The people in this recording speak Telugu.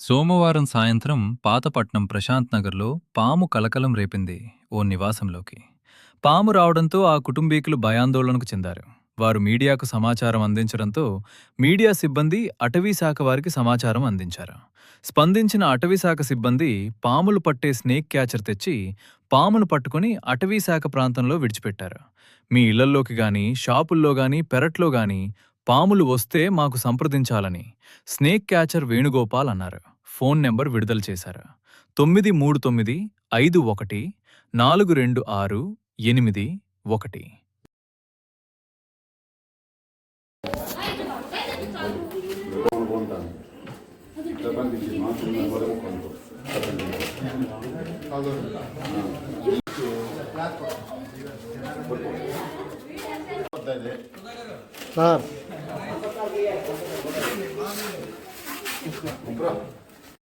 సోమవారం సాయంత్రం పాతపట్నం ప్రశాంత్ నగర్లో పాము కలకలం రేపింది ఓ నివాసంలోకి. పాము రావడంతో ఆ కుటుంబీకులు భయాందోళనకు చెందారు. వారు మీడియాకు సమాచారం అందించడంతో మీడియా సిబ్బంది అటవీశాఖ వారికి సమాచారం అందించారు. స్పందించిన అటవీశాఖ సిబ్బంది పాములు పట్టే స్నేక్ క్యాచర్ తెచ్చి పామును పట్టుకుని అటవీశాఖ ప్రాంతంలో విడిచిపెట్టారు. మీ ఇళ్లల్లోకి గాని, షాపుల్లో గాని, పెరట్లో గాని పాములు వస్తే మాకు సంప్రదించాలని స్నేక్ క్యాచర్ వేణుగోపాల్ అన్నారు. ఫోన్ నెంబర్ విడుదల చేశారు. 939514268. సార్